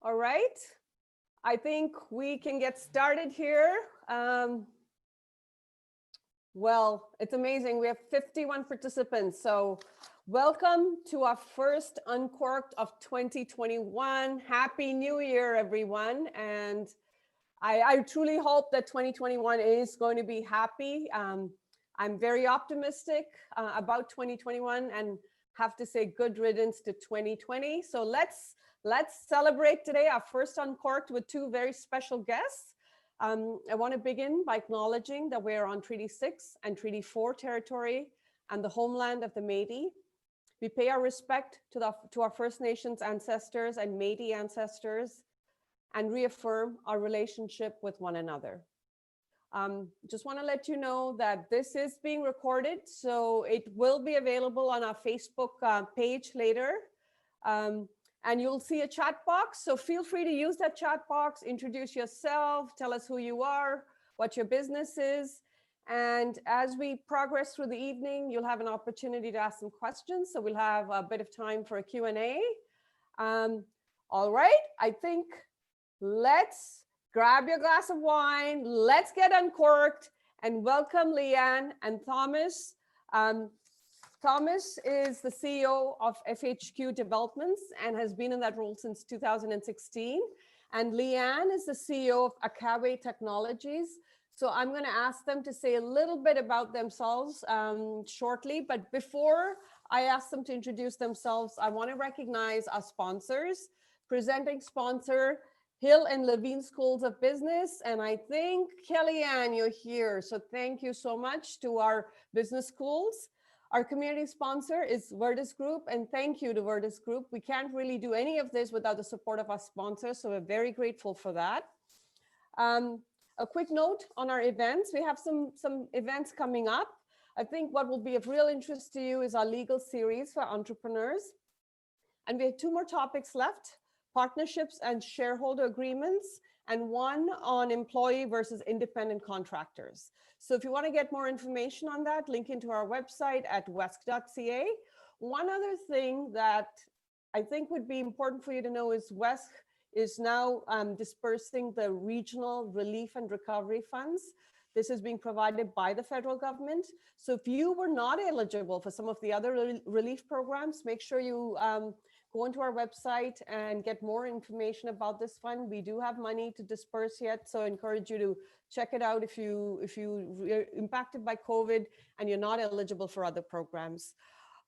All right, I think we can get started here. Well, it's amazing. We have 51 participants. So welcome to our first Uncorked of 2021. Happy New Year, everyone. And I truly hope that 2021 is going to be happy. I'm very optimistic about 2021 and have to say good riddance to 2020. So let's celebrate today our first Uncorked with two very special guests. I want to begin by acknowledging that we're on Treaty 6 and Treaty 4 territory and the homeland of the Métis. We pay our respect to our First Nations ancestors and Métis ancestors and reaffirm our relationship with one another. Just want to let you know that this is being recorded, so it will be available on our Facebook page later. And you'll see a chat box, so feel free to use that chat box, introduce yourself, tell us who you are, what your business is. And as we progress through the evening, you'll have an opportunity to ask some questions. So we'll have a bit of time for a Q&A. All right, I think let's grab your glass of wine, let's get uncorked, and welcome Leanne and Thomas. Thomas is the CEO of FHQ Developments and has been in that role since 2016. And Leanne is the CEO of Akawe Technologies. So I'm going to ask them to say a little bit about themselves shortly. But before I ask them to introduce themselves, I want to recognize our sponsors. Presenting sponsor, Hill and Levine Schools of Business. And I think, Kellyanne, you're here. So thank you so much to our business schools. Our community sponsor is Virtus Group, and thank you to Virtus Group. We can't really do any of this without the support of our sponsors, so we're very grateful for that. A quick note on our events. We have some events coming up. I think what will be of real interest to you is our legal series for entrepreneurs. And we have two more topics left: partnerships and shareholder agreements, and one on employee versus independent contractors. So if you want to get more information on that, link into our website at wesc.ca. One other thing that I think would be important for you to know is WESC is now dispersing the regional relief and recovery funds. This is being provided by the federal government. So if you were not eligible for some of the other relief programs, make sure you go into our website and get more information about this fund. We do have money to disperse yet, so I encourage you to check it out if you're impacted by COVID and you're not eligible for other programs.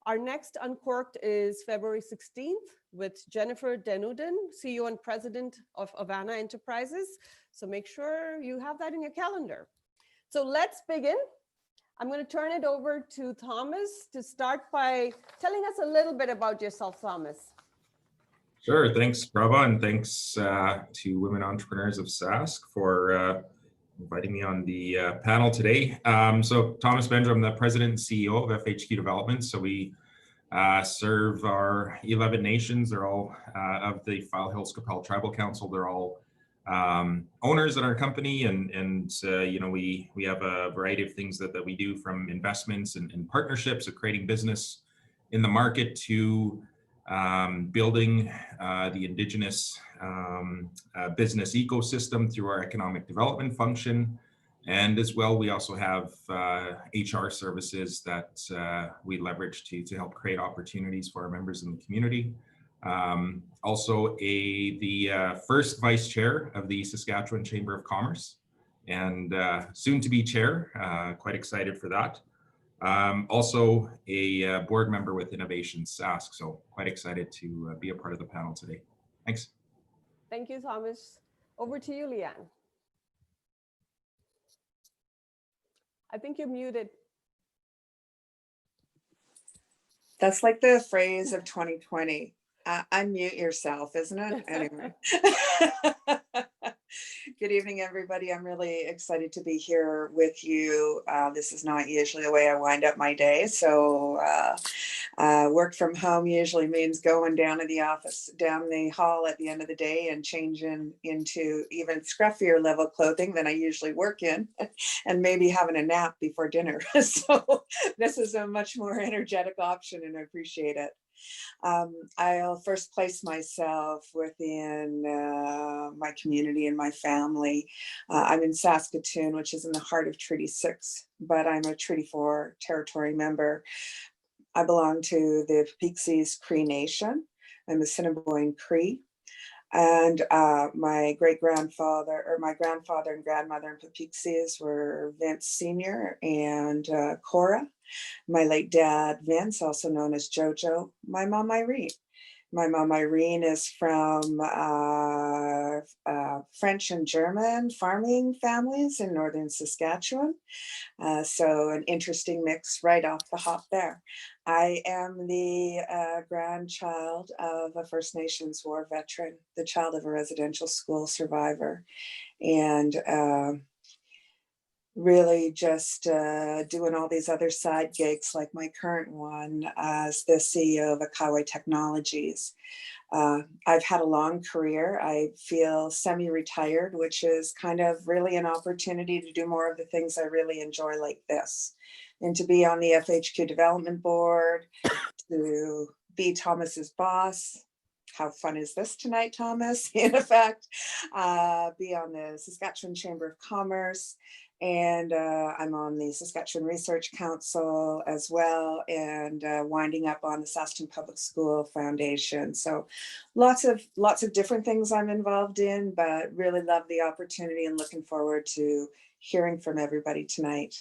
Our next Uncorked is February 16th with Jennifer Denuden, CEO and President of Avana Enterprises. So make sure you have that in your calendar. So let's begin. I'm going to turn it over to Thomas to start by telling us a little bit about yourself, Thomas. Sure. Thanks, Prabha, and thanks to Women Entrepreneurs of Sask for inviting me on the panel today. So Thomas Benjoe, I'm the President and CEO of FHQ Developments. So we serve our 11 nations. They're all of the File Hills Capel Tribal Council. They're all owners in our company, and you know, we have a variety of things that we do, from investments and partnerships of creating business in the market to building the Indigenous business ecosystem through our economic development function. And as well, we also have HR services that we leverage to help create opportunities for our members in the community. Also the first vice chair of the Saskatchewan Chamber of Commerce, and soon to be chair, quite excited for that. Also a board member with Innovation Sask, so quite excited to be a part of the panel today. Thanks. Thank you, Thomas. Over to you, Leanne. I think you're muted. That's like the phrase of 2020. Unmute yourself, isn't it? Anyway. Good evening, everybody. I'm really excited to be here with you. This is not usually the way I wind up my day. So work from home usually means going down to the office, down the hall at the end of the day and changing into even scruffier level clothing than I usually work in, and maybe having a nap before dinner. So this is a much more energetic option, and I appreciate it. I'll first place myself within my community and my family. I'm in Saskatoon, which is in the heart of Treaty 6, but I'm a Treaty 4 territory member. I belong to the Pixies Cree Nation. I'm a Assiniboine Cree. And my grandfather and grandmother in Pixies were Vince Sr. and Cora. My late dad, Vince, also known as Jojo. My mom, Irene. My mom, Irene, is from French and German farming families in northern Saskatchewan. So an interesting mix right off the hop there. I am the grandchild of a First Nations war veteran, the child of a residential school survivor, and really just doing all these other side gigs like my current one as the CEO of Akawe Technologies. I've had a long career. I feel semi-retired, which is kind of really an opportunity to do more of the things I really enjoy like this. And to be on the FHQ development board, to be Thomas's boss. How fun is this tonight, Thomas? In effect, be on the Saskatchewan Chamber of Commerce. And I'm on the Saskatchewan Research Council as well, and winding up on the Saskatoon Public School Foundation. So lots of different things I'm involved in, but really love the opportunity and looking forward to hearing from everybody tonight.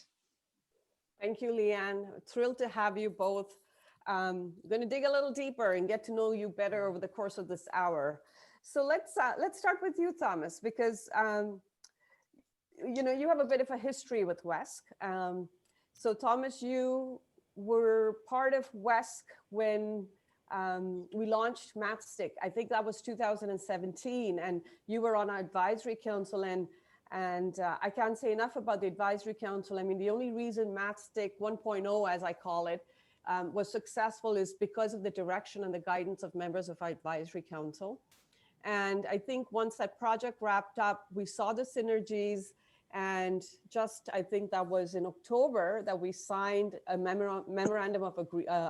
Thank you, Leanne. Thrilled to have you both. Going to dig a little deeper and get to know you better over the course of this hour. So let's start with you, Thomas, because you know, you have a bit of a history with WESC. So Thomas, you were part of WESC when we launched Matchstick. I think that was 2017, and you were on our advisory council. And I can't say enough about the advisory council. I mean, the only reason Matchstick 1.0, as I call it, was successful is because of the direction and the guidance of members of our advisory council. And I think once that project wrapped up, we saw the synergies. And just, I think that was in October that we signed a memorandum of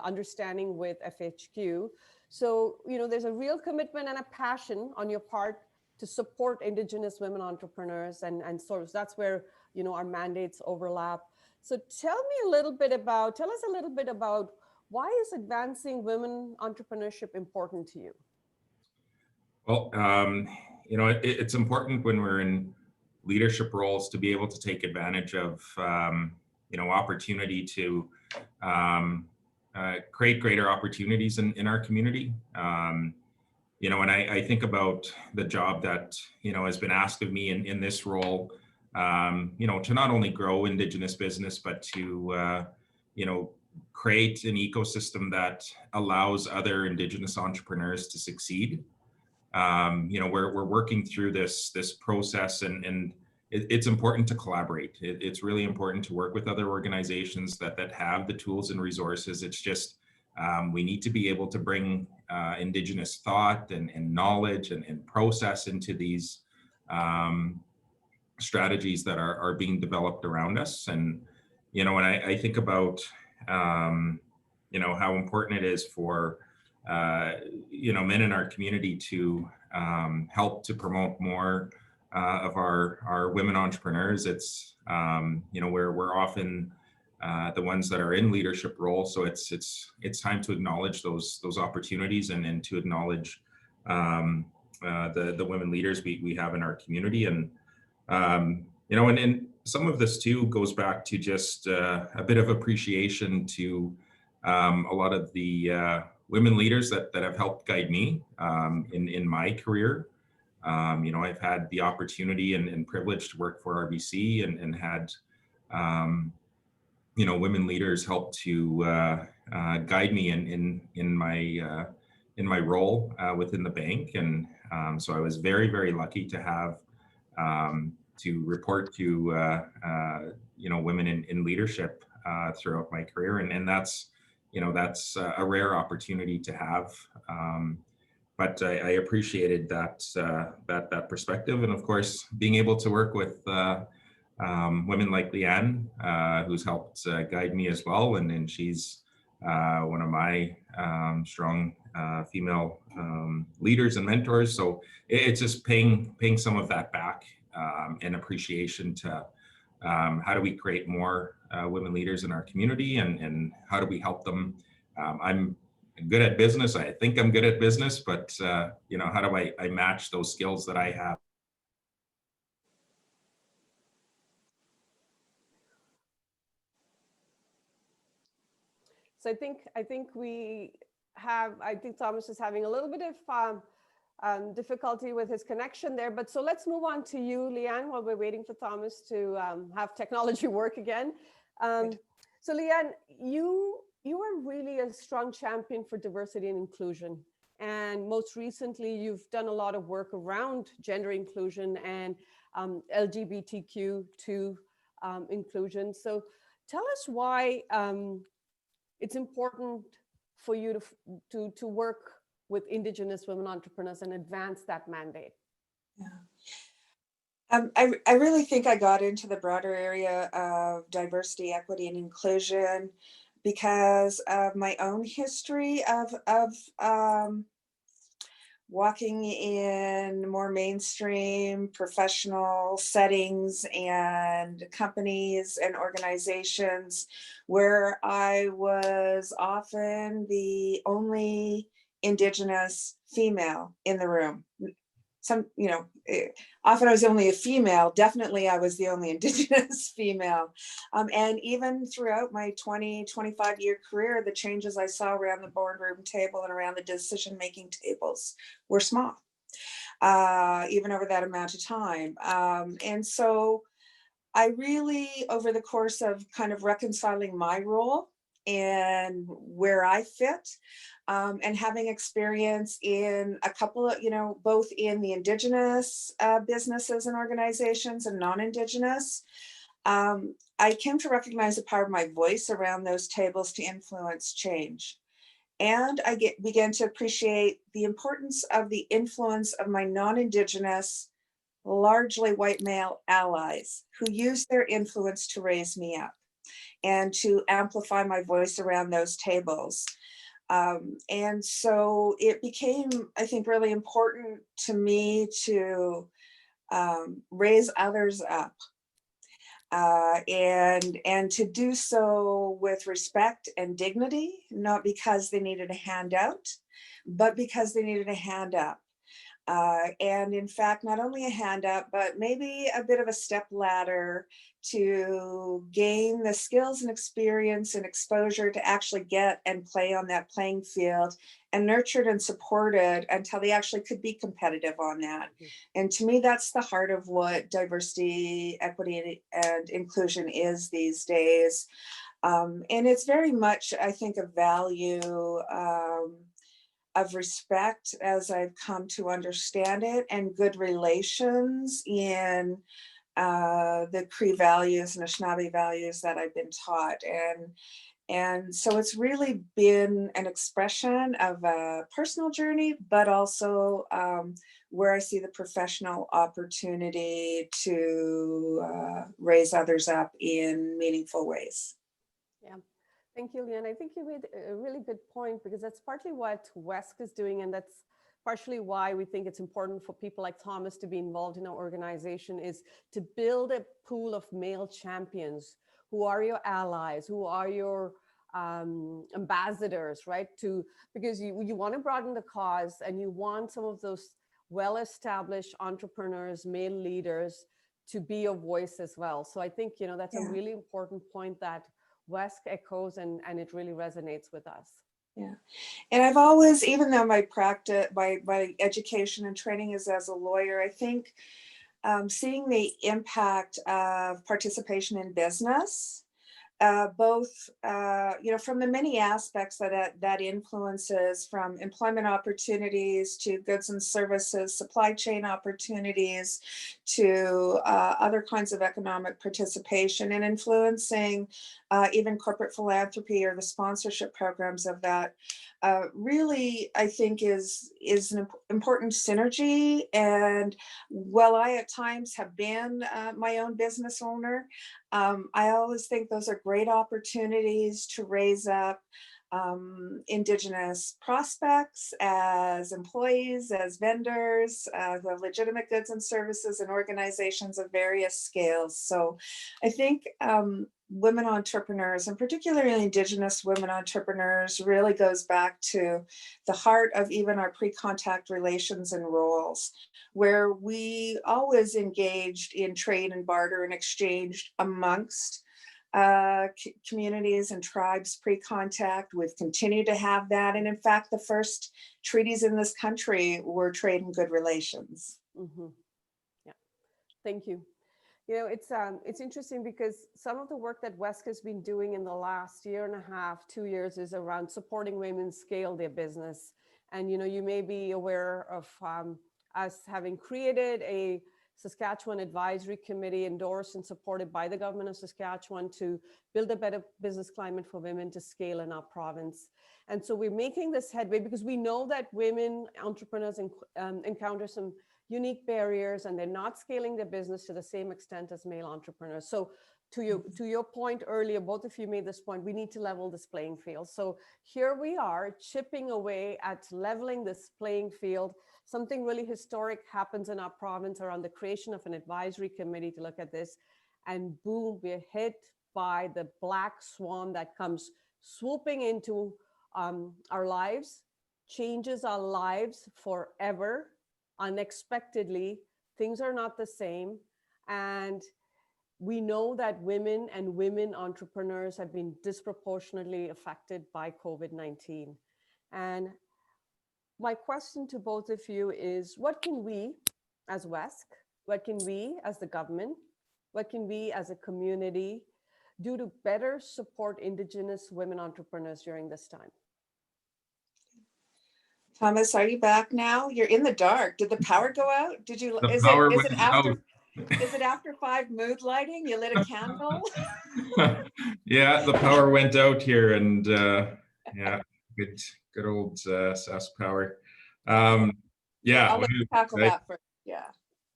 understanding with FHQ. So, you know, there's a real commitment and a passion on your part to support Indigenous women entrepreneurs. And sort of that's where, you know, our mandates overlap. So tell us a little bit about why is advancing women entrepreneurship important to you? Well, you know, it's important when we're in leadership roles to be able to take advantage of, you know, opportunity to create greater opportunities in our community. You know, and I think about the job that, you know, has been asked of me in this role, you know, to not only grow Indigenous business, but to, you know, create an ecosystem that allows other Indigenous entrepreneurs to succeed. You know, we're working through this process, and it's important to collaborate. It's really important to work with other organizations that have the tools and resources. It's just we need to be able to bring Indigenous thought and knowledge and process into these strategies that are being developed around us. And you know, when I think about you know, how important it is for you know, men in our community to help to promote more of our women entrepreneurs. It's you know, we're often the ones that are in leadership roles, so it's time to acknowledge those opportunities and to acknowledge the women leaders we have in our community. And you know, and some of this too goes back to just a bit of appreciation to a lot of the women leaders that have helped guide me in my career. You know, I've had the opportunity and privilege to work for RBC and had, you know, women leaders help to guide me in my role within the bank. And so I was very, very lucky to have to report to, you know, women in leadership throughout my career. And that's, you know, that's a rare opportunity to have. But I appreciated that perspective. And of course, being able to work with women like Leanne, who's helped guide me as well. And she's one of my strong female leaders and mentors. So it's just paying some of that back and appreciation to how do we create more women leaders in our community, and how do we help them. I'm good at business. I think I'm good at business, but you know, how do I match those skills that I have? So I think Thomas is having a little bit of difficulty with his connection there. But so let's move on to you, Leanne, while we're waiting for Thomas to have technology work again. So Leanne, you are really a strong champion for diversity and inclusion. And most recently, you've done a lot of work around gender inclusion and LGBTQ2 inclusion. So tell us why it's important for you to work with Indigenous women entrepreneurs and advance that mandate. Yeah. I really think I got into the broader area of diversity, equity, and inclusion because of my own history of walking in more mainstream professional settings and companies and organizations where I was often the only Indigenous female in the room. Often I was only a female. Definitely I was the only Indigenous female. And even throughout my 25-year career, the changes I saw around the boardroom table and around the decision-making tables were small, even over that amount of time. And so I really, over the course of kind of reconciling my role and where I fit, and having experience in a couple of, both in the Indigenous businesses and organizations and non-Indigenous, I came to recognize the power of my voice around those tables to influence change. And I began to appreciate the importance of the influence of my non-Indigenous, largely white male allies who used their influence to raise me up and to amplify my voice around those tables. And so it became, I think, really important to me to raise others up and to do so with respect and dignity, not because they needed a handout, but because they needed a hand up. And in fact, not only a hand up, but maybe a bit of a step ladder to gain the skills and experience and exposure to actually get and play on that playing field, and nurtured and supported until they actually could be competitive on that. And to me, that's the heart of what diversity, equity, and inclusion is these days. And it's very much, I think, a value of respect as I've come to understand it, and good relations in the Cree values and Anishinaabe values that I've been taught. And so it's really been an expression of a personal journey, but also where I see the professional opportunity to raise others up in meaningful ways. Yeah. Thank you, Leanne. I think you made a really good point, because that's partly what WESC is doing, and that's partially why we think it's important for people like Thomas to be involved in our organization, is to build a pool of male champions who are your allies, who are your ambassadors, right? Because you want to broaden the cause, and you want some of those well-established entrepreneurs, male leaders, to be your voice as well. So I think, that's a really important point that WESC echoes, and it really resonates with us. Yeah. And I've always, even though my practice, my education and training is as a lawyer, I think seeing the impact of participation in business, both, from the many aspects that influences, from employment opportunities to goods and services, supply chain opportunities, to other kinds of economic participation, and influencing even corporate philanthropy or the sponsorship programs of that, really, I think is an important synergy. And while I at times have been my own business owner, I always think those are great opportunities to raise up Indigenous prospects, as employees, as vendors who have legitimate goods and services, and organizations of various scales. So I think women entrepreneurs, and particularly Indigenous women entrepreneurs, really goes back to the heart of even our pre-contact relations and roles, where we always engaged in trade and barter and exchange amongst communities and tribes pre-contact. We've continued to have that. And in fact, the first treaties in this country were trade and good relations. Mm-hmm. Yeah, thank you. You know, it's interesting because some of the work that WESC has been doing in the last year and a half, 2 years, is around supporting women scale their business. And, you know, you may be aware of us having created a Saskatchewan Advisory Committee endorsed and supported by the government of Saskatchewan to build a better business climate for women to scale in our province. And so we're making this headway because we know that women entrepreneurs encounter some unique barriers, and they're not scaling their business to the same extent as male entrepreneurs. So to your point earlier, both of you made this point, we need to level this playing field. So here we are chipping away at leveling this playing field. Something really historic happens in our province around the creation of an advisory committee to look at this. And boom, we're hit by the black swan that comes swooping into our lives, changes our lives forever, unexpectedly. Things are not the same. And we know that women and women entrepreneurs have been disproportionately affected by COVID-19. And my question to both of you is, what can we as WESC, what can we as the government, what can we as a community do to better support Indigenous women entrepreneurs during this time? Thomas, are you back now? You're in the dark. Did the power go out? Did you? Is it after 5 mood lighting? You lit a candle? Yeah, the power went out here, and yeah, good old SAS power. Yeah, I'll let you tackle that first. Yeah.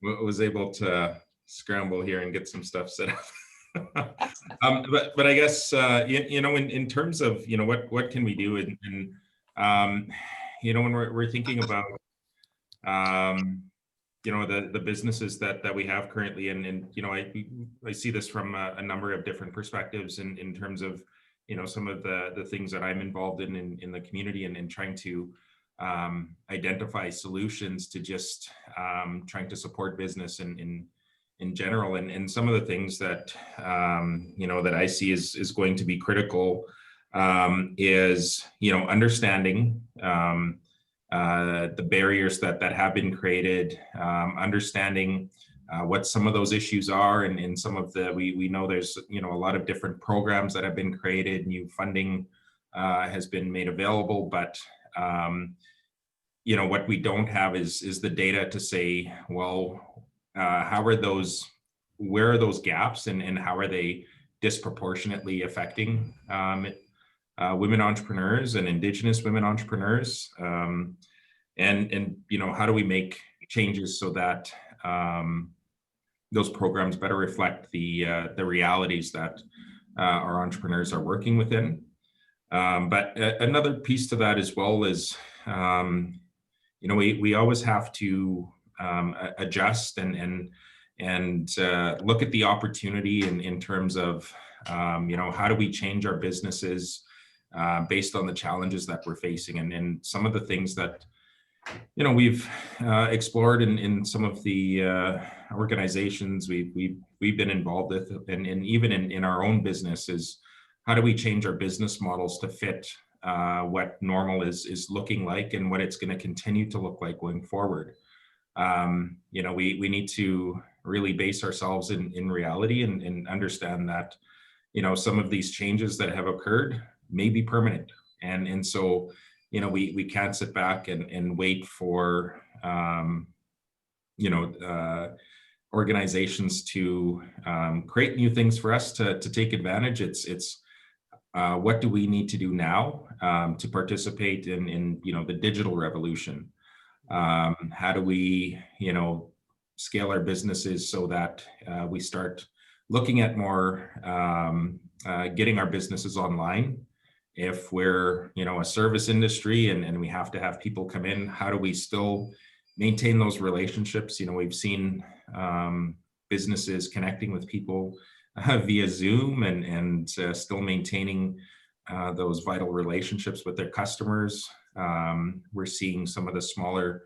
Was able to scramble here and get some stuff set up. But I guess you know, in terms of, you know, what can we do, and you know, when we're thinking about you know, the businesses that we have currently, and you know, I see this from a number of different perspectives in terms of, you know, some of the things that I'm involved in the community, and in trying to identify solutions to just trying to support business in general. And some of the things that you know, that I see is going to be critical is, you know, understanding the barriers that have been created, understanding what some of those issues are, and some of the, we know there's, you know, a lot of different programs that have been created, new funding has been made available, but you know, what we don't have is the data to say, well, how are those, where are those gaps, and how are they disproportionately affecting women entrepreneurs and Indigenous women entrepreneurs, and you know, how do we make changes so that those programs better reflect the realities that our entrepreneurs are working within. But another piece to that as well is, you know, we always have to adjust and look at the opportunity in terms of, you know, how do we change our businesses based on the challenges that we're facing, and some of the things that, you know, we've explored in some of the organizations we've been involved with, and even in our own business, is how do we change our business models to fit what normal is looking like, and what it's going to continue to look like going forward. You know, we need to really base ourselves in reality, and understand that, you know, some of these changes that have occurred may be permanent, and so, you know, we can't sit back and wait for you know, organizations to create new things for us to take advantage. It's what do we need to do now to participate in you know, the digital revolution? How do we, you know, scale our businesses so that we start looking at more getting our businesses online, if we're, a service industry and we have to have people come in, how do we still maintain those relationships? We've seen businesses connecting with people via Zoom and still maintaining those vital relationships with their customers. We're seeing some of the smaller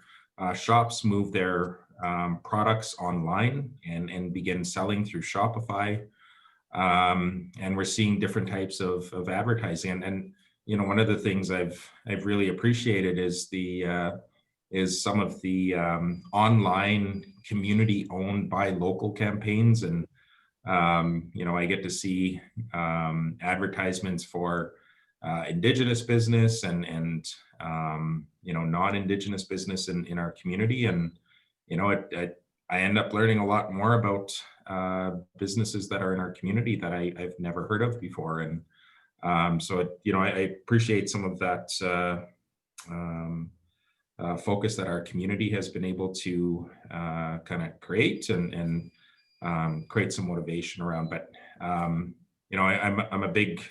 shops move their products online and begin selling through Shopify. And we're seeing different types of advertising. And one of the things I've really appreciated is some of the online community-owned buy local campaigns. And I get to see advertisements for Indigenous business and non-Indigenous business in our community. And I end up learning a lot more about businesses that are in our community that I've never heard of before. And so I appreciate some of that focus that our community has been able to kind of create and create some motivation around. But I'm a big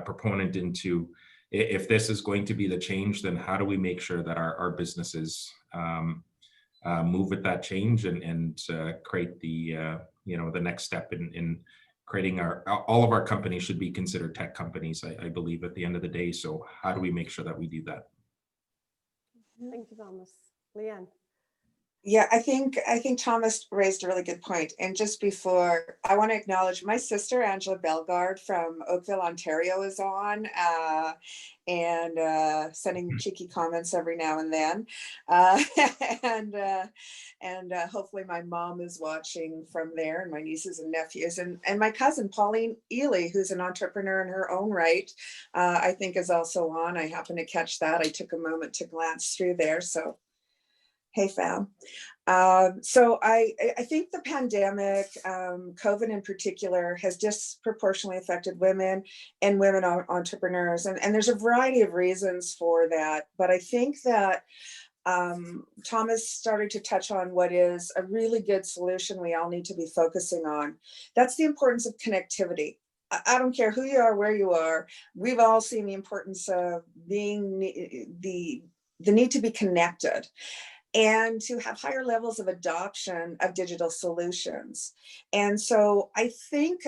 proponent into, if this is going to be the change, then how do we make sure that our businesses move with that change and create the the next step in creating all of our companies should be considered tech companies, I believe, at the end of the day. So how do we make sure that we do that? Thank you, Thomas. Leanne. Yeah, I think Thomas raised a really good point. And just before, I want to acknowledge my sister, Angela Bellegarde from Oakville, Ontario, is on and sending cheeky comments every now and then. And hopefully my mom is watching from there, and my nieces and nephews, and my cousin, Pauline Ely, who's an entrepreneur in her own right, I think is also on. I happened to catch that. I took a moment to glance through there. So hey, fam. So I think the pandemic, COVID in particular, has disproportionately affected women and women entrepreneurs. And there's a variety of reasons for that. But I think that Thomas started to touch on what is a really good solution we all need to be focusing on. That's the importance of connectivity. I don't care who you are, where you are. We've all seen the importance of being the need to be connected, and to have higher levels of adoption of digital solutions. And so I think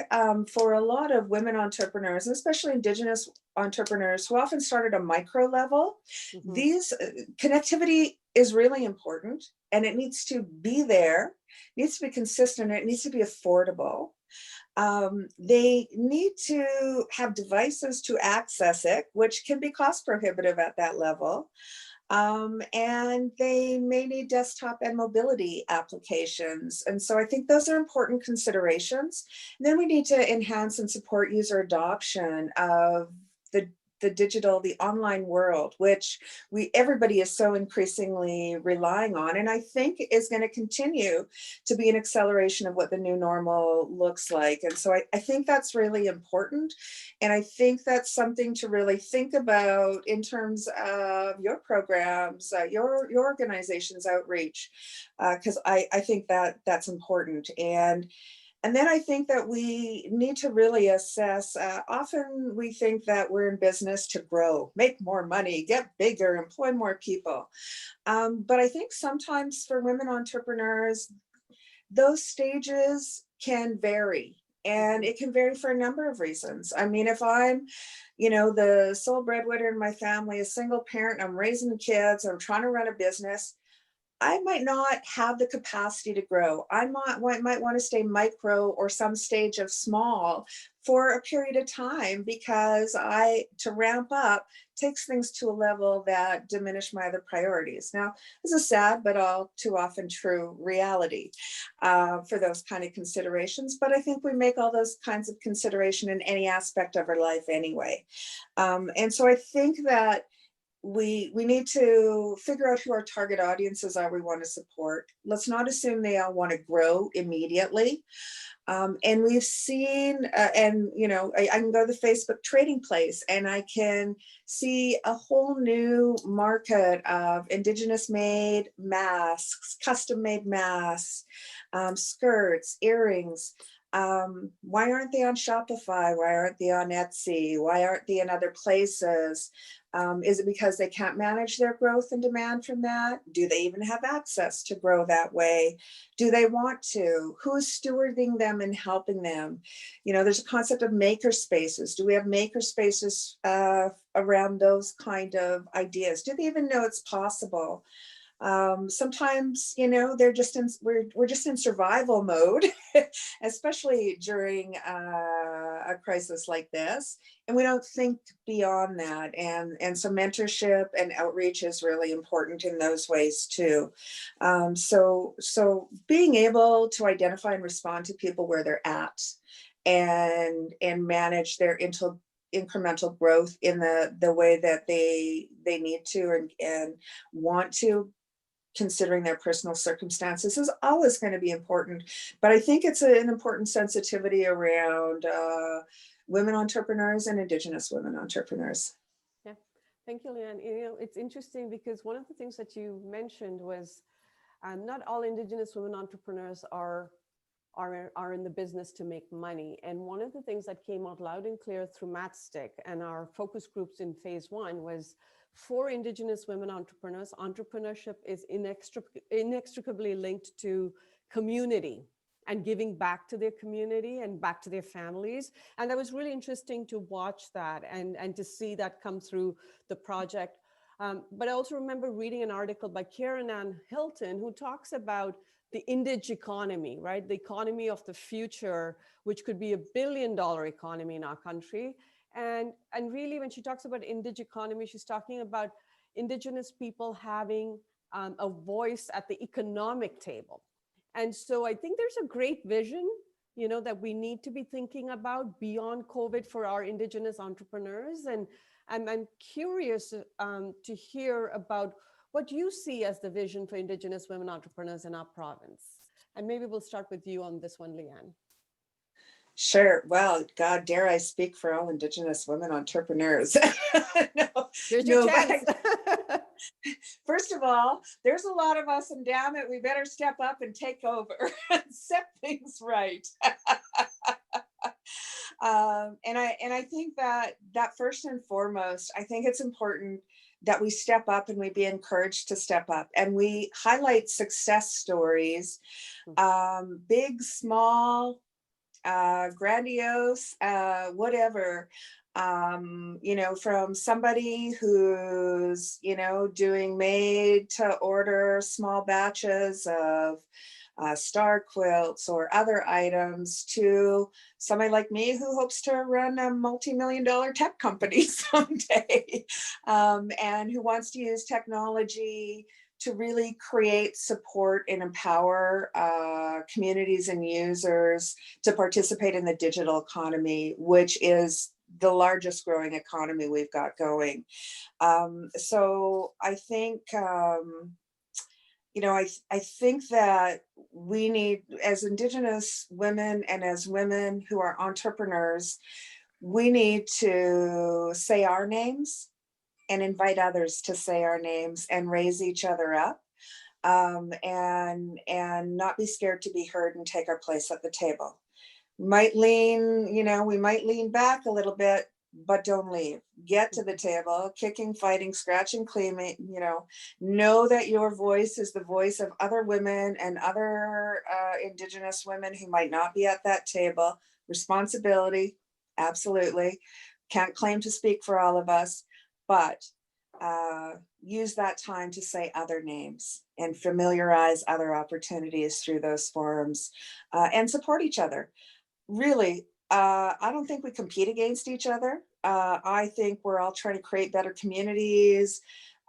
for a lot of women entrepreneurs, especially Indigenous entrepreneurs who often start at a micro level, these connectivity is really important, and it needs to be there, needs to be consistent, it needs to be affordable. They need to have devices to access it, which can be cost prohibitive at that level. And they may need desktop and mobility applications. And so I think those are important considerations. And then we need to enhance and support user adoption of the digital, the online world, which everybody is so increasingly relying on, and I think is going to continue to be an acceleration of what the new normal looks like. And so I think that's really important. And I think that's something to really think about in terms of your programs, your organization's outreach, because I think that's important. And then I think that we need to really assess, often we think that we're in business to grow, make more money, get bigger, employ more people. But I think sometimes for women entrepreneurs, those stages can vary. And it can vary for a number of reasons. I mean, if I'm, the sole breadwinner in my family, a single parent, I'm raising kids, I'm trying to run a business, I might not have the capacity to grow. I might want to stay micro or some stage of small for a period of time, because to ramp up takes things to a level that diminish my other priorities. Now, this is sad, but all too often true reality for those kind of considerations. But I think we make all those kinds of consideration in any aspect of our life anyway. And so I think that we need to figure out who our target audiences are we want to support. Let's not assume they all want to grow immediately. And we've seen, I can go to the Facebook trading place and I can see a whole new market of Indigenous made masks, custom made masks, skirts, earrings, Why aren't they on Shopify? Why aren't they on Etsy? Why aren't they in other places? Is it because they can't manage their growth and demand from that? Do they even have access to grow that way? Do they want to? Who's stewarding them and helping them? You know, there's a concept of maker spaces. Do we have maker spaces around those kind of ideas? Do they even know it's possible? Sometimes, you know, we're just in survival mode, especially during a crisis like this, and we don't think beyond that. And so mentorship and outreach is really important in those ways too. So being able to identify and respond to people where they're at, and manage their incremental growth in the way that they need to and want to, considering their personal circumstances, is always going to be important. But I think it's an important sensitivity around women entrepreneurs and Indigenous women entrepreneurs. Yeah, thank you, Leanne. You know, it's interesting because one of the things that you mentioned was not all Indigenous women entrepreneurs are in the business to make money. And one of the things that came out loud and clear through Matchstick and our focus groups in phase 1 was, for Indigenous women entrepreneurs, entrepreneurship is inextricably linked to community and giving back to their community and back to their families. And that was really interesting to watch that and to see that come through the project. But I also remember reading an article by Karen Ann Hilton, who talks about the Indige economy, right? The economy of the future, which could be $1 billion economy in our country. And really, when she talks about Indige economy, she's talking about Indigenous people having a voice at the economic table. And so I think there's a great vision, you know, that we need to be thinking about beyond COVID for our Indigenous entrepreneurs. And I'm curious to hear about what you see as the vision for Indigenous women entrepreneurs in our province. And maybe we'll start with you on this one, Leanne. Sure. Well, God, dare I speak for all Indigenous women entrepreneurs? No, here's your chance. First of all, there's a lot of us, and damn it, we better step up and take over and set things right. And I think that first and foremost, I think it's important that we step up and we be encouraged to step up, and we highlight success stories, big, small, grandiose, whatever, you know, from somebody who's, you know, doing made to order small batches of star quilts or other items, to somebody like me who hopes to run a multi-million-dollar tech company someday, and who wants to use technology to really create, support, and empower communities and users to participate in the digital economy, which is the largest growing economy we've got going. So I think, you know, I think that we need, as Indigenous women and as women who are entrepreneurs, we need to say our names and invite others to say our names and raise each other up, and not be scared to be heard and take our place at the table. We might lean back a little bit, but don't leave. Get to the table, kicking, fighting, scratching, cleaning, know that your voice is the voice of other women and other Indigenous women who might not be at that table. Responsibility, absolutely. Can't claim to speak for all of us, but use that time to say other names and familiarize other opportunities through those forums, and support each other. Really, I don't think we compete against each other. I think we're all trying to create better communities,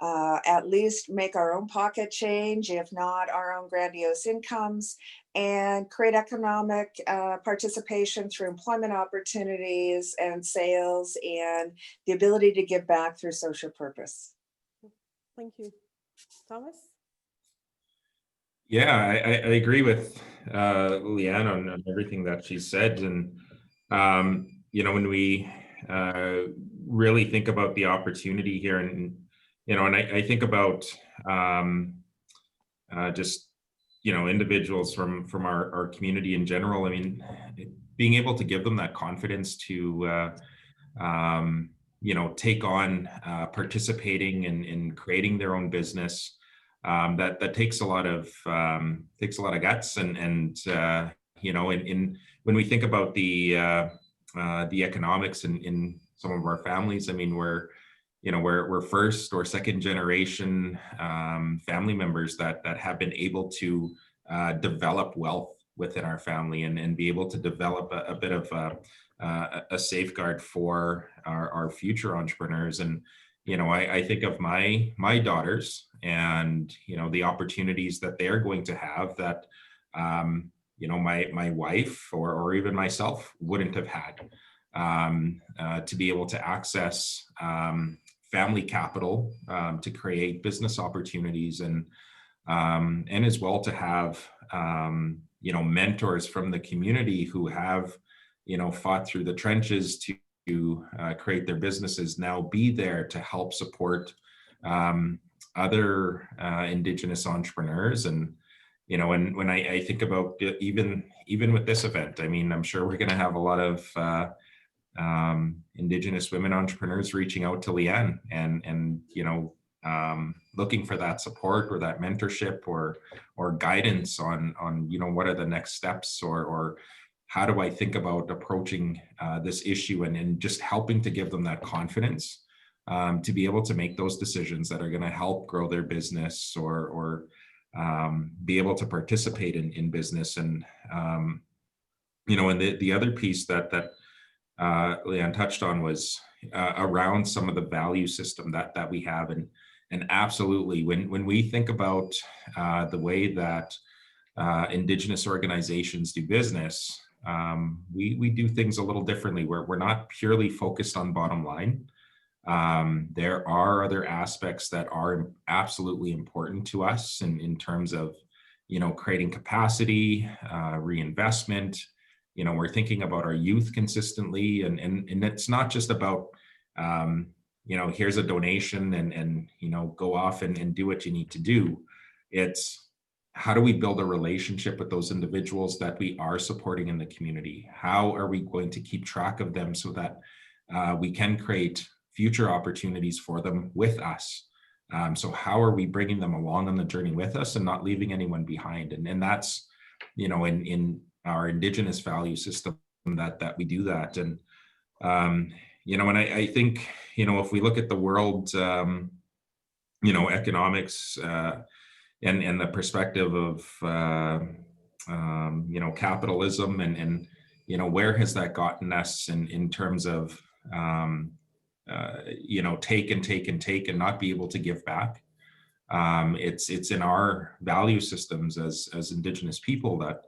at least make our own pocket change, if not our own grandiose incomes, and create economic participation through employment opportunities and sales, and the ability to give back through social purpose. Thank you. Thomas? Yeah, I agree with Leanne on everything that she said. And, you know, when we really think about the opportunity here, and, you know, and I think about just, individuals from our community in general. I mean, being able to give them that confidence to take on participating in creating their own business, that takes a lot of guts, and when we think about the economics in some of our families, I mean, we're first or second generation family members that have been able to develop wealth within our family, and be able to develop a bit of a safeguard for our future entrepreneurs. And I think of my daughters, and the opportunities that they're going to have that my wife or even myself wouldn't have had, to be able to access family capital to create business opportunities, and as well to have mentors from the community who have fought through the trenches to create their businesses, now be there to help support other Indigenous entrepreneurs. And when I think about even with this event, I mean, I'm sure we're going to have a lot of Indigenous women entrepreneurs reaching out to Leanne, and looking for that support or that mentorship or guidance on what are the next steps, or how do I think about approaching this issue, and just helping to give them that confidence to be able to make those decisions that are going to help grow their business, or be able to participate in business. And and the other piece that Leanne touched on was around some of the value system that we have, and absolutely, when we think about the way that Indigenous organizations do business, we do things a little differently. We're not purely focused on bottom line. There are other aspects that are absolutely important to us in terms of creating capacity, reinvestment. We're thinking about our youth consistently, and it's not just about here's a donation and go off and do what you need to do. It's how do we build a relationship with those individuals that we are supporting in the community? How are we going to keep track of them so that we can create future opportunities for them with us? So how are we bringing them along on the journey with us and not leaving anyone behind? And that's in our Indigenous value system that we do that. And and I think if we look at the world economics and the perspective of capitalism, and where has that gotten us in terms of take and not be able to give back. It's in our value systems as Indigenous people that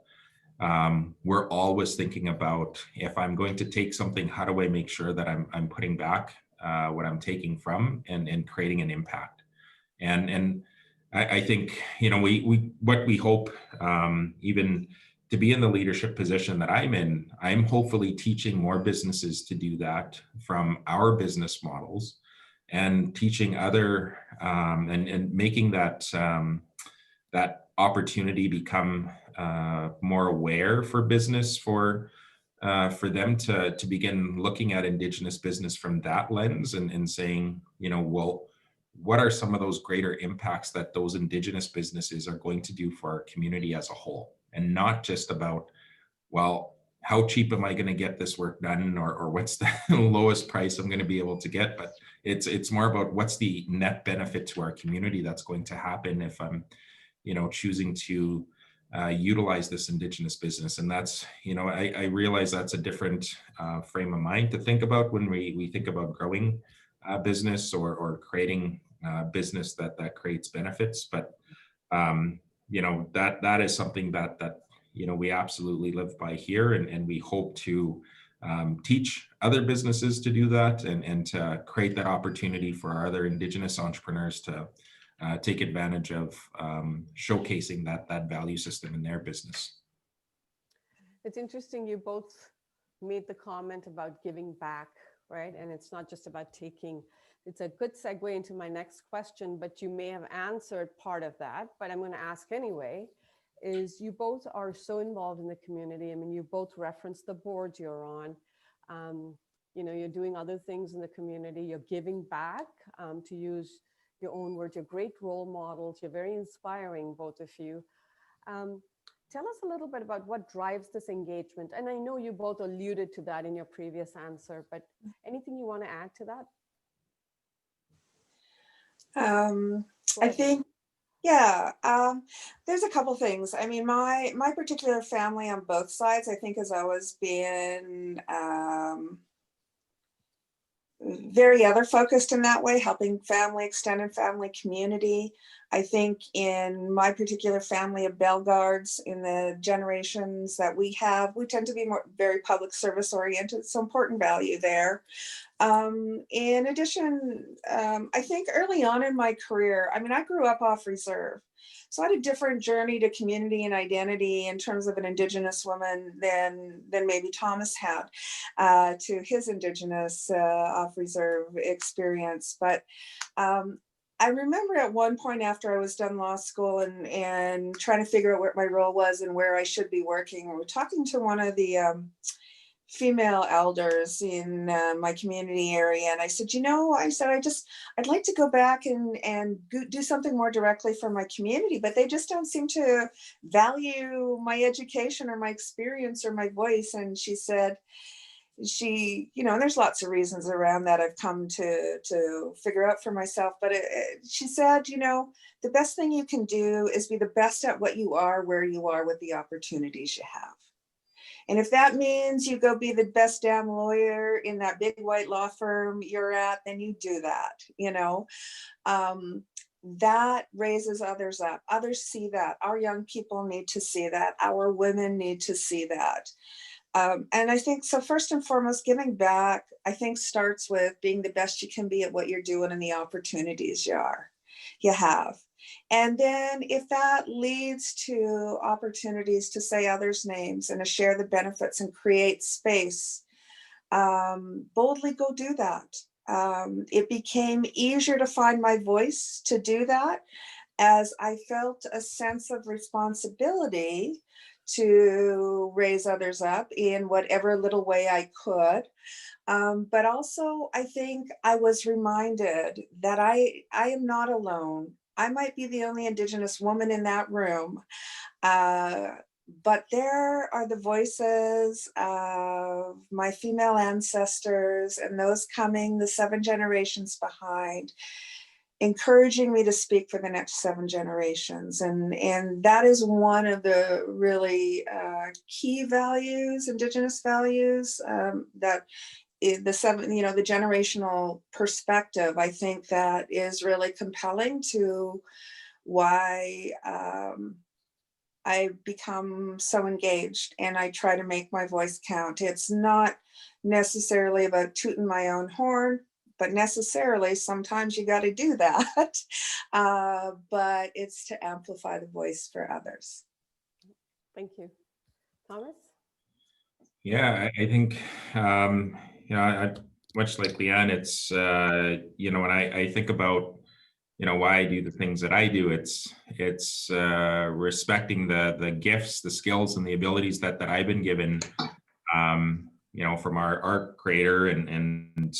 we're always thinking about, if I'm going to take something, how do I make sure that I'm putting back what I'm taking from, and creating an impact. And I think what we hope, even to be in the leadership position that I'm in, I'm hopefully teaching more businesses to do that from our business models, and teaching other and making that opportunity become more aware for business, for them to begin looking at Indigenous business from that lens, and saying, well, what are some of those greater impacts that those Indigenous businesses are going to do for our community as a whole, and not just about, well, how cheap am I going to get this work done, or what's the lowest price I'm going to be able to get, but it's more about what's the net benefit to our community that's going to happen if I'm choosing to utilize this Indigenous business. And that's, I realize that's a different frame of mind to think about when we think about growing business, or creating business that creates benefits. But that is something that we absolutely live by here, and we hope to teach other businesses to do that, and to create that opportunity for our other Indigenous entrepreneurs to take advantage of showcasing that value system in their business. It's interesting, you both made the comment about giving back, right? And it's not just about taking. It's a good segue into my next question, but you may have answered part of that, but I'm going to ask anyway. is you both are so involved in the community. I mean, you both referenced the boards you're on. You know, you're doing other things in the community. You're giving back, to use your own words. You're great role models. You're very inspiring, both of you. Tell us a little bit about what drives this engagement. And I know you both alluded to that in your previous answer, but anything you want to add to that? I think, yeah, there's a couple things. I mean, my particular family on both sides, I think, has always been very other focused in that way, helping family, extended family, community. I think in my particular family of Bellegardes, in the generations that we have, we tend to be more very public service oriented, so important value there. In addition, I think early on in my career, I mean, I grew up off reserve. So I had a different journey to community and identity in terms of an Indigenous woman than maybe Thomas had to his Indigenous off reserve experience. But I remember at one point after I was done law school and trying to figure out what my role was and where I should be working, we were talking to one of the female elders in my community area. And I said, you know, I'd like to go back and do something more directly for my community, but they just don't seem to value my education or my experience or my voice. And she said, you know, and there's lots of reasons around that I've come to figure out for myself, but she said, you know, the best thing you can do is be the best at what you are, where you are, with the opportunities you have. And if that means you go be the best damn lawyer in that big white law firm you're at, then you do that, you know. That raises others up. Others see that. Our young people need to see that. Our women need to see that. And I think, so first and foremost, giving back, I think, starts with being the best you can be at what you're doing and the opportunities you have. And then if that leads to opportunities to say others' names and to share the benefits and create space, boldly go do that. It became easier to find my voice to do that as I felt a sense of responsibility to raise others up in whatever little way I could. But also, I think I was reminded that I am not alone. I might be the only Indigenous woman in that room, but there are the voices of my female ancestors and those coming the 7 generations behind, encouraging me to speak for the next 7 generations. And that is one of the really key values, Indigenous values, that the 7, you know, the generational perspective, I think that is really compelling to why I become so engaged and I try to make my voice count. It's not necessarily about tooting my own horn, but necessarily sometimes you got to do that. But it's to amplify the voice for others. Thank you. Thomas? Yeah, I think, you know, much like Leanne, it's, you know, when I think about, you know, why I do the things that I do, it's respecting the gifts, the skills, and the abilities that I've been given, you know, from our creator, and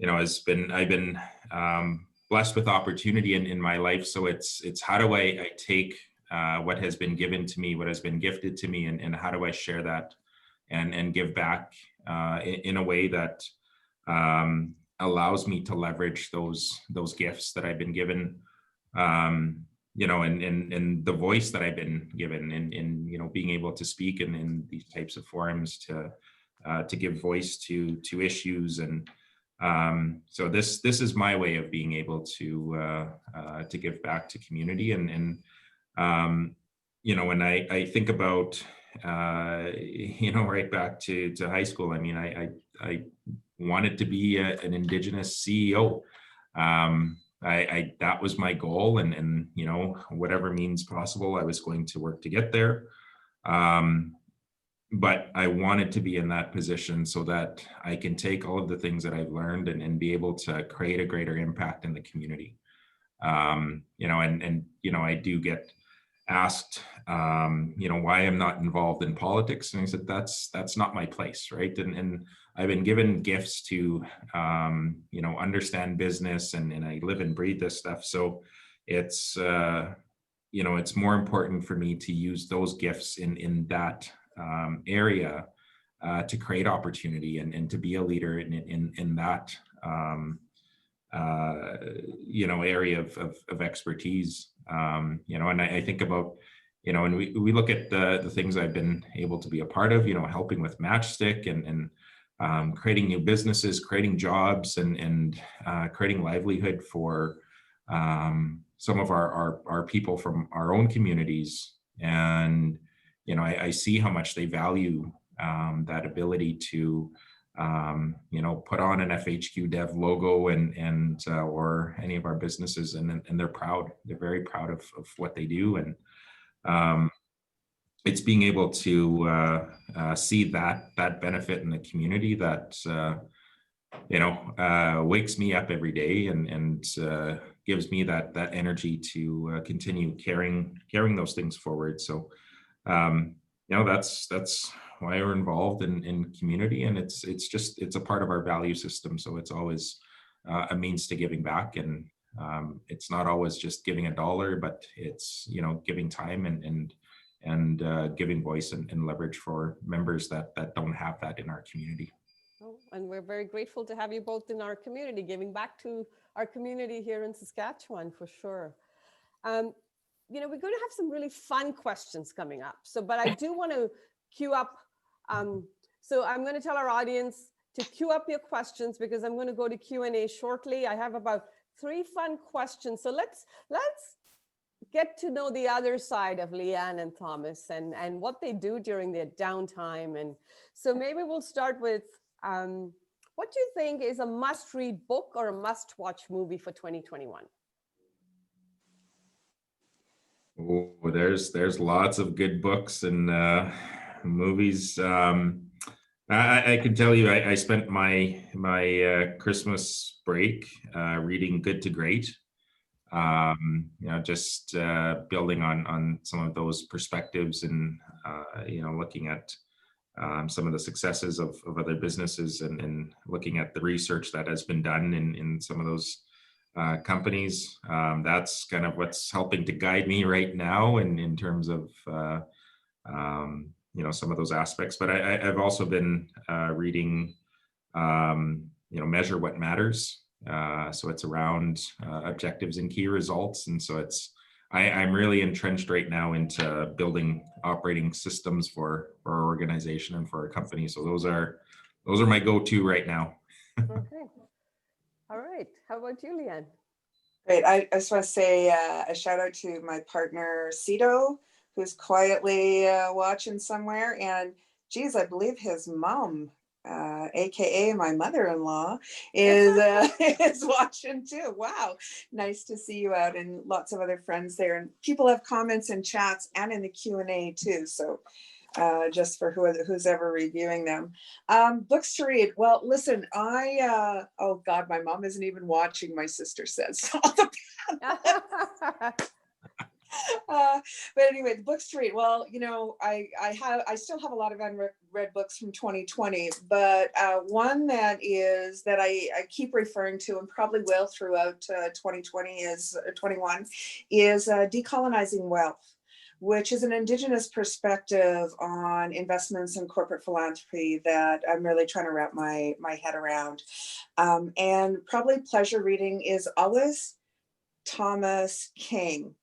you know, I've been blessed with opportunity in my life. So it's how do I take what has been given to me, what has been gifted to me, and how do I share that and give back in a way that allows me to leverage those gifts that I've been given, you know, and the voice that I've been given, in you know, being able to speak in these types of forums to give voice to issues. And so this is my way of being able to give back to community. And you know, when I think about you know, right back to high school, I mean, I wanted to be an Indigenous CEO. That was my goal, and you know, whatever means possible, I was going to work to get there. But I wanted to be in that position so that I can take all of the things that I've learned and be able to create a greater impact in the community. You know, and you know, I do get asked, why I'm not involved in politics. And I said, that's not my place, right? And I've been given gifts to, understand business, and I live and breathe this stuff. So it's, it's more important for me to use those gifts in that area to create opportunity and to be a leader in that, area of expertise. And I think about, and we look at the things I've been able to be a part of, helping with Matchstick and creating new businesses, creating jobs, and creating livelihood for some of our people from our own communities. And, I see how much they value that ability to, put on an FHQ Dev logo and or any of our businesses, and they're proud. They're very proud of what they do, and it's being able to see that benefit in the community that wakes me up every day and gives me that energy to continue carrying those things forward. So that's why we're involved in community, and it's a part of our value system. So it's always a means to giving back, and it's not always just giving a dollar, but it's giving time and giving voice and leverage for members that don't have that in our community. Oh, and we're very grateful to have you both in our community, giving back to our community here in Saskatchewan, for sure. We're going to have some really fun questions coming up. But I do want to queue up. So I'm going to tell our audience to queue up your questions, because I'm going to go to Q&A shortly. I have about 3 fun questions. So let's get to know the other side of Leanne and Thomas and what they do during their downtime. And so maybe we'll start with, what do you think is a must-read book or a must-watch movie for 2021? Oh, there's lots of good books and movies. I can tell you, I spent my Christmas break reading Good to Great. Just building on some of those perspectives, and looking at some of the successes of other businesses, and looking at the research that has been done in some of those companies. That's kind of what's helping to guide me right now in terms of some of those aspects. But I've also been reading Measure What Matters. So it's around objectives and key results. And so I'm really entrenched right now into building operating systems for our organization and for our company. So those are my go-to right now. Okay. All right. How about you, Leanne? Great. I just want to say a shout out to my partner, Cito, who's quietly watching somewhere. And geez, I believe his mom, AKA my mother-in-law, is watching too. Wow. Nice to see you out, and lots of other friends there. And people have comments in chats and in the Q&A too. So just for who's ever reviewing them. Books to read. Well, listen, oh God, my mom isn't even watching, my sister says. But anyway, the books to read. Well, I still have a lot of unread books from 2020, but one that I keep referring to, and probably will throughout 2021 is Decolonizing Wealth, which is an Indigenous perspective on investments and corporate philanthropy that I'm really trying to wrap my head around. And probably pleasure reading is always Thomas King.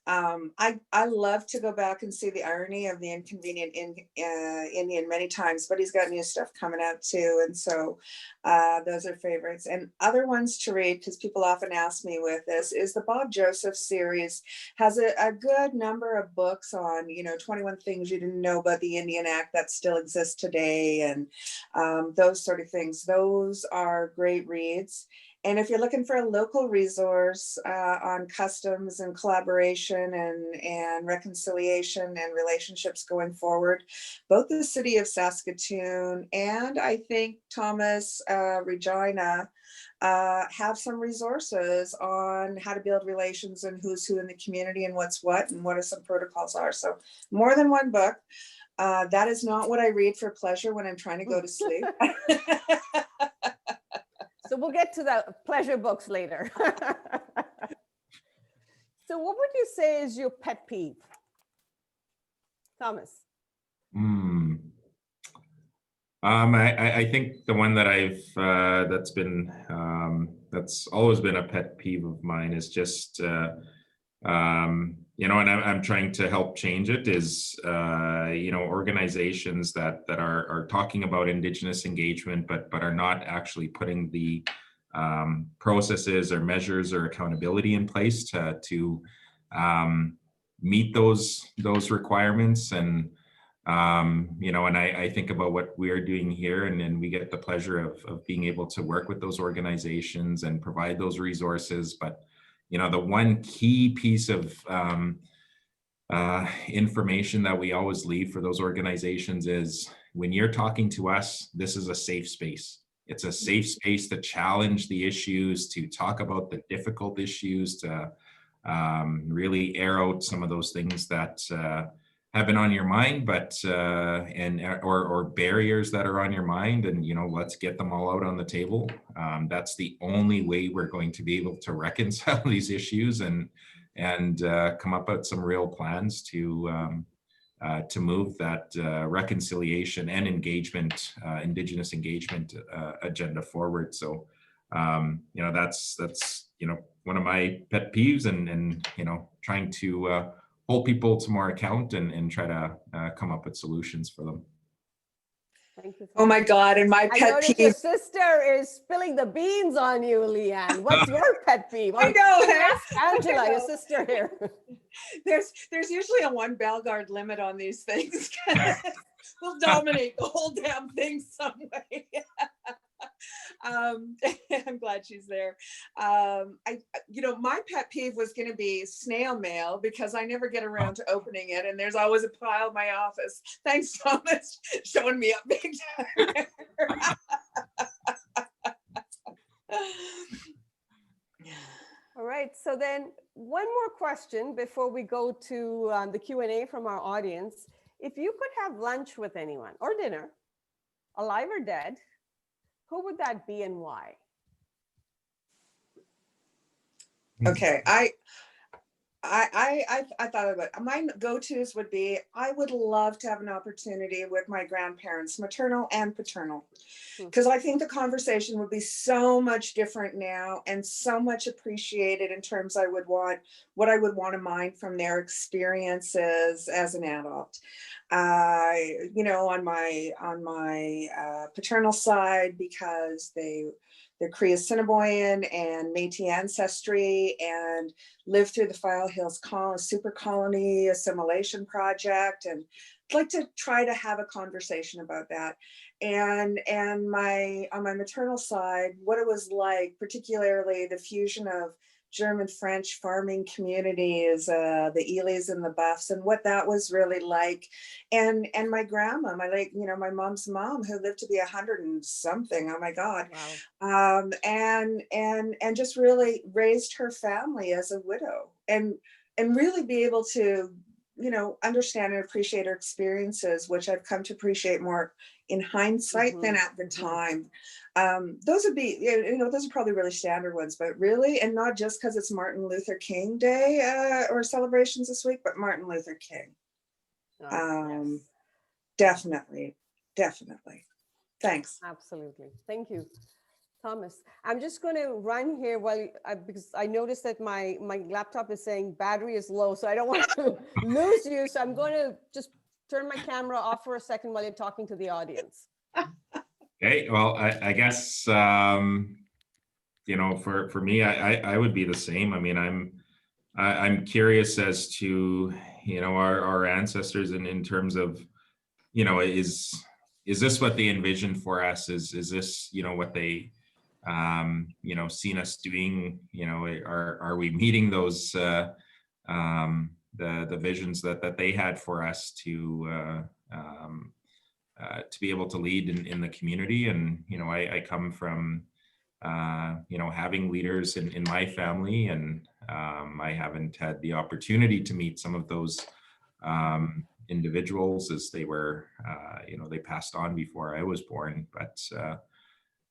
I love to go back and see the irony of the inconvenient Indian many times, but he's got new stuff coming out too. And so those are favorites. And other ones to read, because people often ask me with this, is the Bob Joseph series. Has a good number of books on, 21 things you didn't know about the Indian Act that still exists today, and those sort of things. Those are great reads. And if you're looking for a local resource on customs and collaboration and reconciliation and relationships going forward, both the city of Saskatoon and I think Thomas, Regina, have some resources on how to build relations and who's who in the community and what's what and what are some protocols are. So more than one book. That is not what I read for pleasure when I'm trying to go to sleep. So we'll get to the pleasure books later. So what would you say is your pet peeve? Thomas. I think the one that that's always been a pet peeve of mine is just, and I'm trying to help change it is, organizations that are talking about Indigenous engagement, but are not actually putting the processes or measures or accountability in place to meet those requirements. And and I think about what we're doing here, and we get the pleasure of being able to work with those organizations and provide those resources. But the one key piece of information that we always leave for those organizations is when you're talking to us, this is a safe space. It's a safe space to challenge the issues, to talk about the difficult issues, to really air out some of those things that have been on your mind, but or barriers that are on your mind, and let's get them all out on the table. That's the only way we're going to be able to reconcile these issues and come up with some real plans to move that reconciliation and engagement, Indigenous engagement agenda forward. So that's one of my pet peeves, and trying to hold people to more account and try to come up with solutions for them. Thank you. Oh my God, and my I pet noticed peeve. your sister is spilling the beans on you, Leanne. What's your pet peeve? I know, hey? Ask Angela, your sister here. There's usually a one Bellegarde limit on these things. We'll dominate the whole damn thing some way. I'm glad she's there. My pet peeve was going to be snail mail, because I never get around to opening it, and there's always a pile in my office. Thanks, Thomas, showing me up big time. All right, so then one more question before we go to the Q&A from our audience. If you could have lunch with anyone or dinner, alive or dead, who would that be and why? Okay, I thought about it. My go-tos would be, I would love to have an opportunity with my grandparents, maternal and paternal, because I think the conversation would be so much different now and so much appreciated in terms what I would want to mine from their experiences as an adult. On my paternal side, because they're Cree Assiniboine and Métis ancestry, and lived through the File Hills super colony assimilation project, and I'd like to try to have a conversation about that. And on my maternal side, what it was like, particularly the fusion of German French farming communities, the Elis and the Buffs, and what that was really like. And my grandma, my mom's mom, who lived to be 100 and something, oh my God. Wow. And just really raised her family as a widow, and really be able to understand and appreciate her experiences, which I've come to appreciate more in hindsight than at the time. Those would be, those are probably really standard ones, but really, and not just because it's Martin Luther King Day or celebrations this week, but Martin Luther King. Yes. Definitely. Thanks. Absolutely. Thank you, Thomas. I'm just going to run here because I noticed that my laptop is saying battery is low, so I don't want to lose you. So I'm going to just turn my camera off for a second while you're talking to the audience. Okay, well, I guess, for me, I would be the same. I mean, I'm curious as to, our ancestors in terms of, is this what they envisioned for us? Is this, what they seen us doing, are we meeting those, the visions that they had for us to be able to lead in the community. And, I come from, having leaders in my family, and I haven't had the opportunity to meet some of those individuals, as they were, they passed on before I was born. But,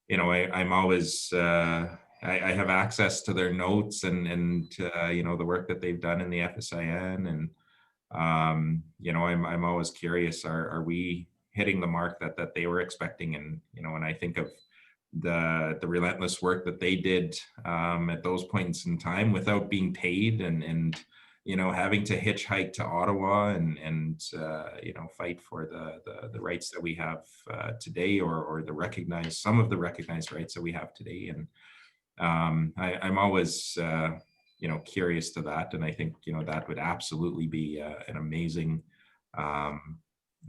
I'm always, I have access to their notes and the work that they've done in the FSIN. And, I'm always curious, are we hitting the mark that they were expecting? And, when I think of the relentless work that they did at those points in time without being paid, and having to hitchhike to Ottawa and fight for the rights that we have today, or some of the recognized rights that we have today. And I'm always curious to that, and I think that would absolutely be an amazing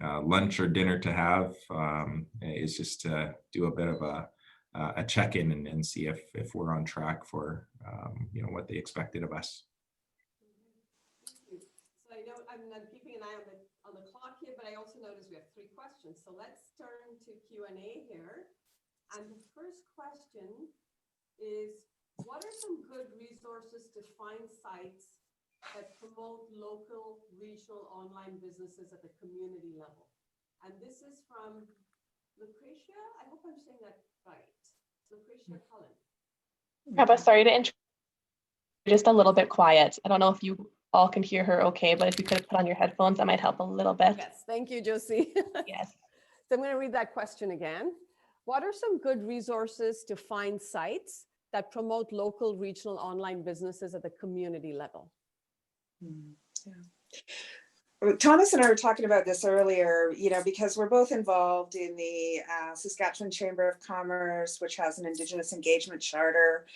lunch or dinner to have, is just to do a bit of a check-in and see if we're on track for what they expected of us. So I know I'm keeping an eye on the clock here, but I also noticed we have 3 questions. So let's turn to Q&A here. And the first question is, what are some good resources to find sites that promote local, regional online businesses at the community level? And this is from Lucretia. I hope I'm saying that right. Lucretia Cullen. Prabha, sorry to interrupt. Just a little bit quiet. I don't know if you all can hear her okay, but if you could put on your headphones, that might help a little bit. Yes, thank you, Josie. Yes. So I'm going to read that question again. What are some good resources to find sites that promote local, regional online businesses at the community level? Yeah. Thomas and I were talking about this earlier, because we're both involved in the Saskatchewan Chamber of Commerce, which has an Indigenous engagement charter,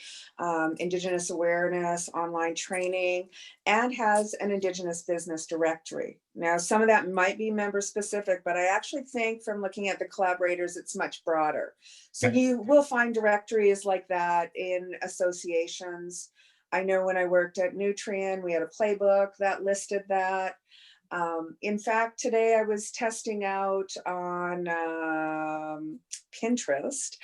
Indigenous awareness, online training, and has an Indigenous business directory. Now, some of that might be member specific, but I actually think from looking at the collaborators, it's much broader. So you will find directories like that in associations. I know when I worked at Nutrien, we had a playbook that listed that. In fact, today I was testing out on Pinterest,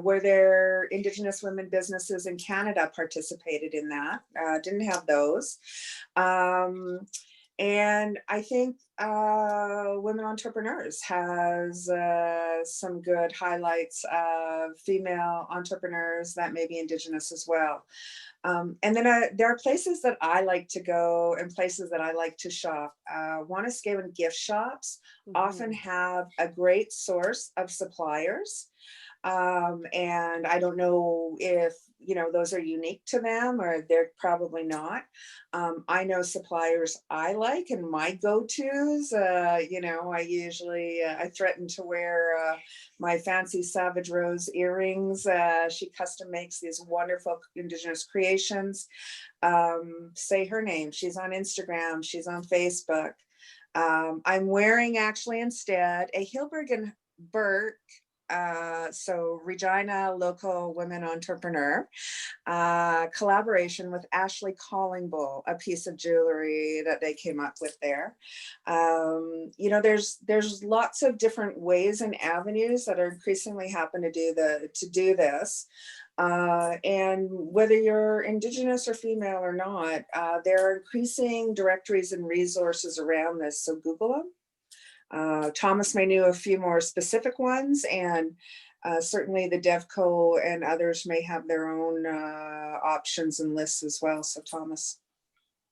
where there Indigenous women businesses in Canada participated in that. Didn't have those. And I think Women Entrepreneurs has some good highlights of female entrepreneurs that may be Indigenous as well. And then there are places that I like to go and places that I like to shop. Wanuskewin gift shops often have a great source of suppliers. And I don't know if, those are unique to them, or they're probably not. I know suppliers I like, and my go-tos, I usually, I threaten to wear my fancy Savage Rose earrings. She custom makes these wonderful Indigenous creations. Say her name. She's on Instagram. She's on Facebook. I'm wearing actually instead a Hilberg and Burke. So Regina Local Women Entrepreneur, collaboration with Ashley Collingbull, a piece of jewelry that they came up with there. There's lots of different ways and avenues that are increasingly happen to do this. And whether you're Indigenous or female or not, there are increasing directories and resources around this. So Google them. Thomas may know a few more specific ones, and certainly the DevCo and others may have their own options and lists as well. So Thomas.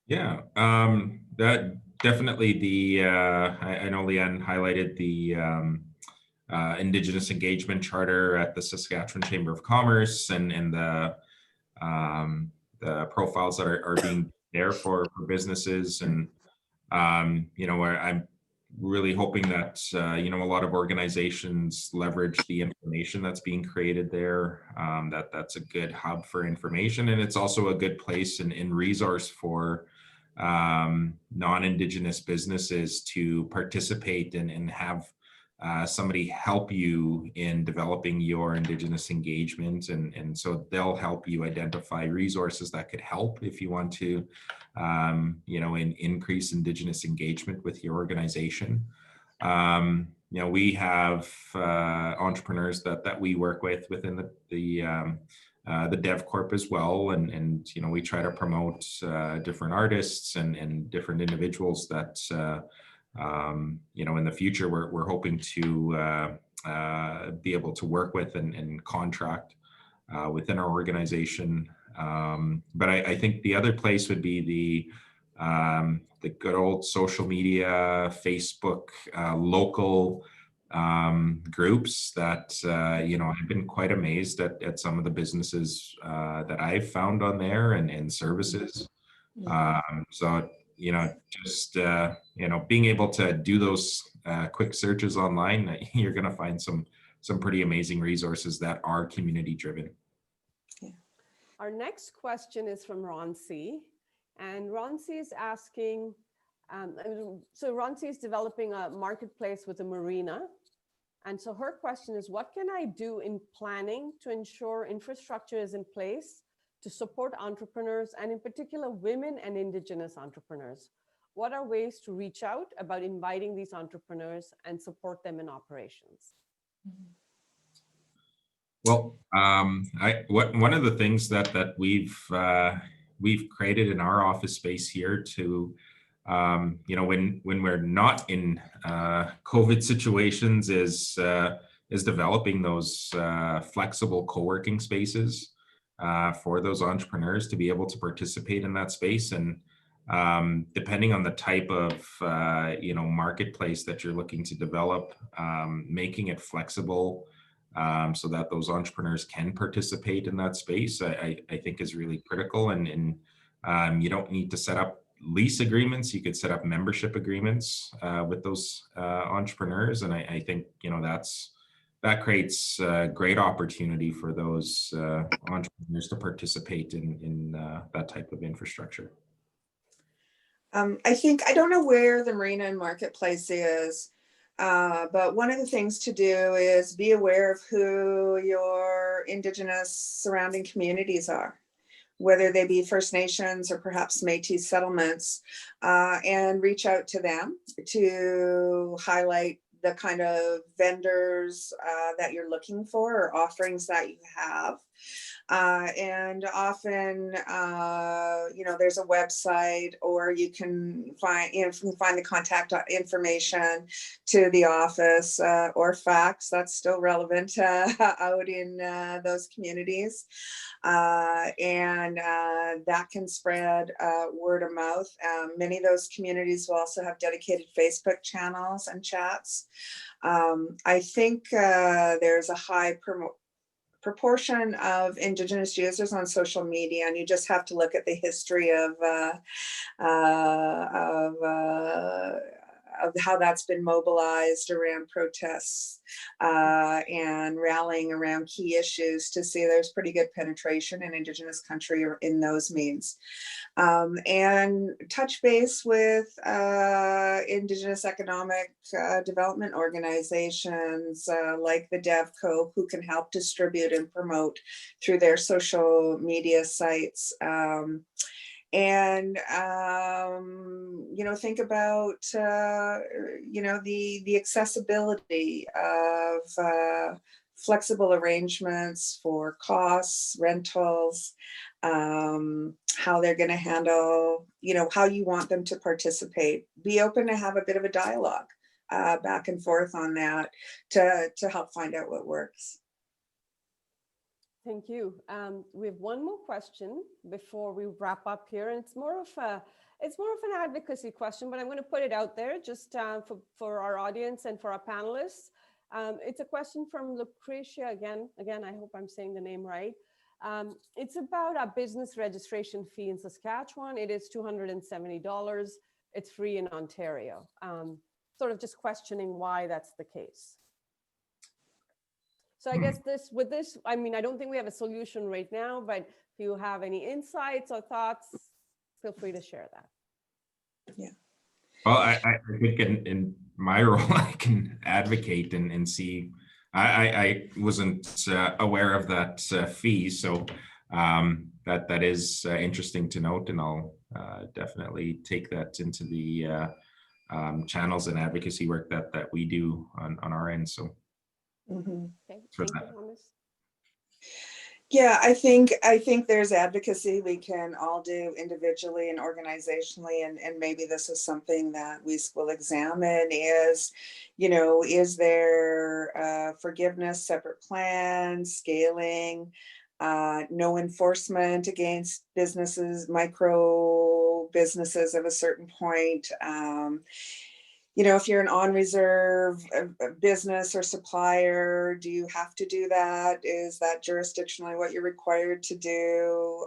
Yeah, that definitely I know Leanne highlighted the Indigenous Engagement Charter at the Saskatchewan Chamber of Commerce, and the profiles that are being there for businesses. And, where I'm really hoping that, a lot of organizations leverage the information that's being created there, that's a good hub for information. And it's also a good place and resource for non-Indigenous businesses to participate and have somebody help you in developing your Indigenous engagement, and so they'll help you identify resources that could help if you want to, increase Indigenous engagement with your organization. We have entrepreneurs that we work with within the Dev Corp as well, and we try to promote different artists and different individuals that in the future we're hoping to be able to work with and contract within our organization. But I think the other place would be the good old social media, Facebook, local groups that, I've been quite amazed at some of the businesses that I've found on there and services. So, being able to do those quick searches online, you're going to find some pretty amazing resources that are community driven. Our next question is from Ron C. And Ron C is asking, so Ron C is developing a marketplace with a marina. And so her question is, what can I do in planning to ensure infrastructure is in place to support entrepreneurs, and in particular, women and Indigenous entrepreneurs? What are ways to reach out about inviting these entrepreneurs and support them in operations? Well, one of the things that we've created in our office space here to, when we're not in COVID situations, is developing those flexible co-working spaces for those entrepreneurs to be able to participate in that space. And depending on the type of marketplace that you're looking to develop, making it flexible so that those entrepreneurs can participate in that space, I think is really critical. And you don't need to set up lease agreements. You could set up membership agreements with those entrepreneurs. And I think, that creates a great opportunity for those entrepreneurs to participate in that type of infrastructure. I don't know where the marina and marketplace is, but one of the things to do is be aware of who your Indigenous surrounding communities are, whether they be First Nations or perhaps Métis settlements, and reach out to them to highlight the kind of vendors that you're looking for or offerings that you have. And often, there's a website, or you can find the contact information to the office, or fax. That's still relevant out in those communities. And that can spread word of mouth. Many of those communities will also have dedicated Facebook channels and chats. I think there's a high proportion of Indigenous users on social media, and you just have to look at the history of how that's been mobilized around protests and rallying around key issues to see there's pretty good penetration in Indigenous country in those means. And touch base with Indigenous economic development organizations like the DevCo, who can help distribute and promote through their social media sites. And think about the accessibility of flexible arrangements for costs, rentals, how they're going to handle, how you want them to participate. Be open to have a bit of a dialogue back and forth on that to help find out what works. Thank you. We have one more question before we wrap up here, and it's more of an advocacy question, but I'm going to put it out there just for our audience and for our panelists. It's a question from Lucretia again. I hope I'm saying the name right. It's about a business registration fee in Saskatchewan. It is $270. It's free in Ontario. Sort of just questioning why that's the case. So I guess I don't think we have a solution right now, but if you have any insights or thoughts, feel free to share that. Yeah. Well, I think in my role, I can advocate and see. I wasn't aware of that fee, so that is interesting to note, and I'll definitely take that into the channels and advocacy work that we do on our end. So Mhm. Okay, for thank you, that. Thomas. Yeah, I think there's advocacy we can all do individually and organizationally, and maybe this is something that we will examine is, is there forgiveness, separate plans, scaling, no enforcement against businesses, micro businesses of a certain point. If you're an on reserve business or supplier, do you have to do that? Is that jurisdictionally what you're required to do?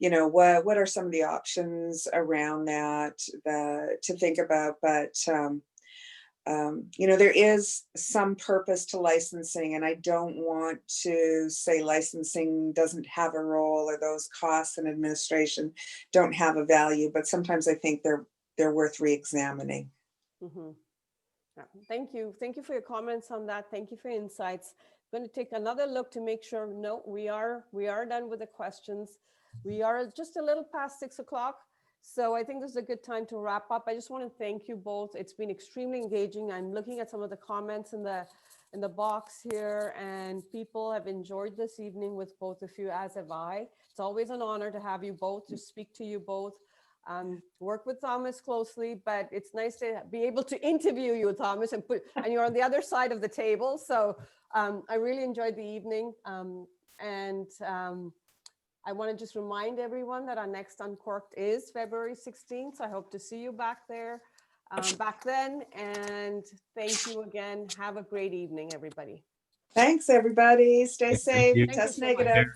What are some of the options around that to think about? But there is some purpose to licensing, and I don't want to say licensing doesn't have a role or those costs and administration don't have a value, but sometimes I think they're worth re-examining. Mhm. Yeah, thank you. Thank you for your comments on that. Thank you for your insights. I'm going to take another look to make sure, no, we are done with the questions. We are just a little past 6 o'clock. So I think this is a good time to wrap up. I just want to thank you both. It's been extremely engaging. I'm looking at some of the comments in the box here, and people have enjoyed this evening with both of you, as have I. It's always an honor to have you both, to speak to you both. Work with Thomas closely, but it's nice to be able to interview you, Thomas, and you're on the other side of the table. So I really enjoyed the evening. I want to just remind everyone that our next Uncorked is February 16th. So I hope to see you back there back then. And thank you again. Have a great evening, everybody. Thanks, everybody. Stay Thank safe. you. Thank you Test so much. negative.